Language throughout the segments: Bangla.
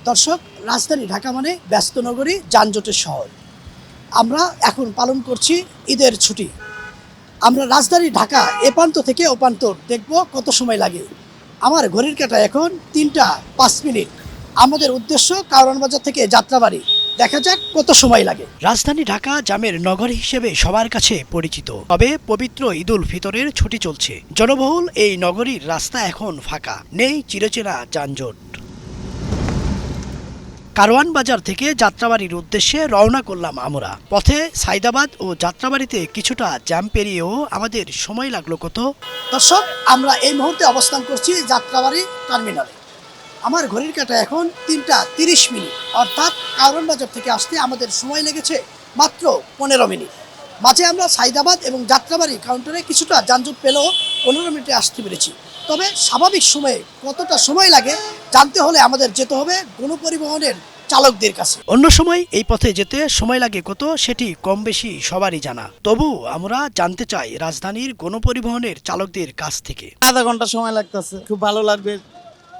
দর্শক, রাজধানী ঢাকা মানে ব্যস্ত নগরী, যানজটের শহর। আমরা এখন পালন করছি ঈদের ছুটি। আমরা রাজধানী ঢাকা এপান্ত থেকে ওপান্তর দেখব কত সময় লাগে। আমার ঘড়ির কাঁটা এখন 3টা 5 মিনিট। আমাদের উদ্দেশ্য কারওয়ান বাজার থেকে যাত্রাবাড়ি। দেখা যাক কত সময় লাগে। রাজধানী ঢাকা জামের নগরী হিসেবে সবার কাছে পরিচিত, তবে পবিত্র ঈদুল ফিতরের ছুটি চলছে। জনবহুল এই নগরীর রাস্তা এখন ফাঁকা, নেই চিরচেনা যানজট। কারওয়ান বাজার থেকে যাত্রাবাড়ির উদ্দেশ্যে রওনা করলাম আমরা। পথে সাইদাবাদ ও যাত্রাবাড়িতে কিছুটা জ্যাম পেরিয়েও আমাদের সময় লাগলো কত। দর্শক, আমরা এই মুহূর্তে অবস্থান করছি যাত্রাবাড়ি টার্মিনালে। আমার ঘড়ির কাঁটা এখন 3টা 30 মিনিট, অর্থাৎ কারওয়ান বাজার থেকে আসতে আমাদের সময় লেগেছে মাত্র 15 মিনিট। মাঝে আমরা সাইদাবাদ এবং যাত্রাবাড়ি কাউন্টারে কিছুটা যানজট পেলেও 15 মিনিটে আসতে পেরেছি। তবে স্বাভাবিক সময়ে কতটা সময় লাগে জানতে হলে আমাদের যেতে হবে গণপরিবহনের চালকদের কাছে। অন্য সময় এই পথে যেতে সময় লাগে কত সেটি কম বেশি সবারই জানা, তবু আমরা জানতে চাই রাজধানীর গণপরিবহনের চালকদের কাছ থেকে। আধা ঘন্টা সময় লাগতেছে, খুব ভালো লাগবে।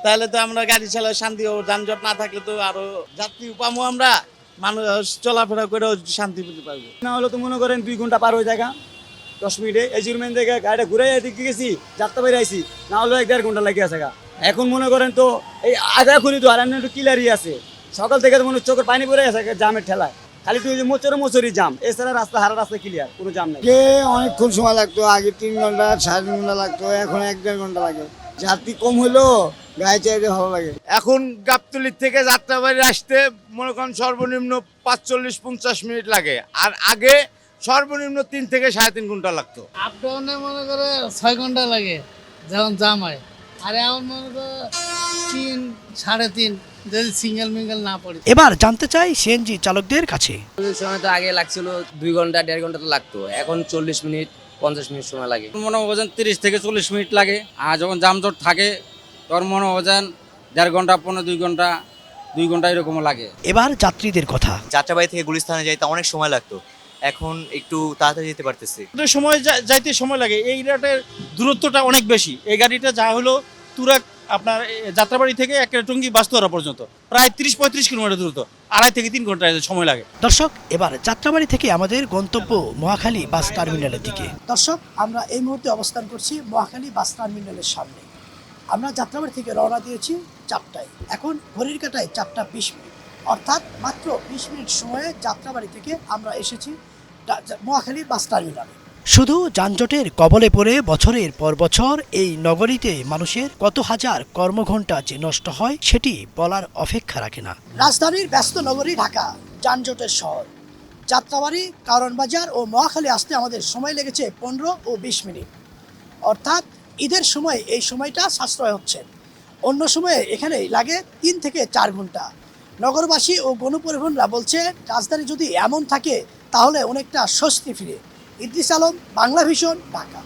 তাহলে তো আমরা গাড়ি চালায় শান্তি ও যানজট না থাকলে তো আরো যাত্রী পাবো, আমরা মানুষ চলাফেরা করেও শান্তি পেতে পারবো। না হলে তো মনে করেন 2 ঘন্টা পার হয়ে জায়গা 10 মিনিটে। এই জিরোমেন থেকে গাড়িটা ঘুরে এদিকে গেছি, যাত্রাবাড়ি আইছি, না হলে 1-1.5 ঘন্টা লেগে আছে গা। এখন মনে করেন তো এই আগে এখনই তো আর একটু ক্লিয়ারই আছে। সকাল থেকে তো মনে হচ্ছে চোখের পানি পড়ে আছে জামের ঠেলায়, খালি তুই মোচরি জাম, এছাড়া হারা রাস্তা ক্লিয়ার, কোনো জাম নাই। অনেকক্ষণ সময় লাগতো, আগে 3 ঘন্টা 3.5 ঘন্টা লাগতো, এখন 1-1.5 ঘন্টা লাগে। যাত্রী কম হলো, গাড়ি চাইতে ভালো লাগে। এখন গাবতলীর থেকে যাত্রাবাড়ি আসতে মনে করেন সর্বনিম্ন 45-50 মিনিট লাগে, আর আগে সর্বনিম্ন 3 থেকে 3.5 ঘন্টা লাগতো। আপ ডাউনে মনে করে 6 ঘন্টা লাগে যখন জাম হয়, আর এখন মনে করে 3-3.5 যদি সিঙ্গেল মিঙ্গেল না পড়ে। এবার জানতে চাই সিএনজি চালকদের কাছে। সময় তো আগে লাগছিল 2 ঘন্টা 1.5 ঘন্টা তো লাগতো, এখন 40 মিনিট 50 মিনিট সময় লাগে। মনে হয় 30 থেকে 40 মিনিট লাগে, আর যখন যানজট থাকে তখন মনে হয় 1.5 ঘন্টা 2 ঘন্টা 2 ঘন্টা এরকম লাগে। এবার যাত্রীদের কথা। যাত্রাবাড়ি থেকে গুলিস্তানে যাইতে অনেক সময় লাগতো, এখন একটু তাড়াতাড়ি যেতে পারতেছি। সময় যাইতে সময় লাগে, এই রাটের দূরত্বটা অনেক বেশি। এই গাড়িটা যা হলো তুরাক আপনার যাত্রাবাড়ি থেকে একটা টঙ্গী বাস্তোয়ারা পর্যন্ত প্রায় 30-35 কিলোমিটার দূরত্ব, 2.5 থেকে 3 ঘন্টা সময় লাগে। দর্শক, এবার যাত্রাবাড়ি থেকে আমাদের গন্তব্য মহাখালী বাস টার্মিনালের দিকে। দর্শক, আমরা এই মুহূর্তে অবস্থান করছি মহাখালী বাস টার্মিনালের সামনে। আমরা যাত্রাবাড়ি থেকে রওনা দিয়েছি 4টায়, এখন ঘড়ির কাঁটায় 4টা 20 মিনিট, অর্থাৎ মাত্র 20 মিনিট সময়ে যাত্রাবাড়ি থেকে আমরা এসেছি মহাখালী বাস টার্মিনালে। শুধু যানজটের কবলে পড়ে বছরের পর বছর এই নগরীতে মানুষের কত হাজার কর্মঘণ্টা যে নষ্ট হয় সেটি বলার অপেক্ষা রাখে না। রাজধানীর ব্যস্ত নগরী ঢাকা, যানজটের শহর। যাত্রাবাড়ি, কারওয়ান বাজার ও মহাখালী আসতে আমাদের সময় লেগেছে 15 ও 20 মিনিট, অর্থাৎ ঈদের সময় এই সময়টা সাশ্রয় হচ্ছে। অন্য সময়ে এখানে লাগে 3 থেকে 4 ঘন্টা। নগরবাসী ও গণপরিবহনরা বলছে রাজধানী যদি এমন থাকে তাহলে অনেকটা স্বস্তি ফিরে। ইদ্রিস আলম, বাংলা ভিশন, ঢাকা।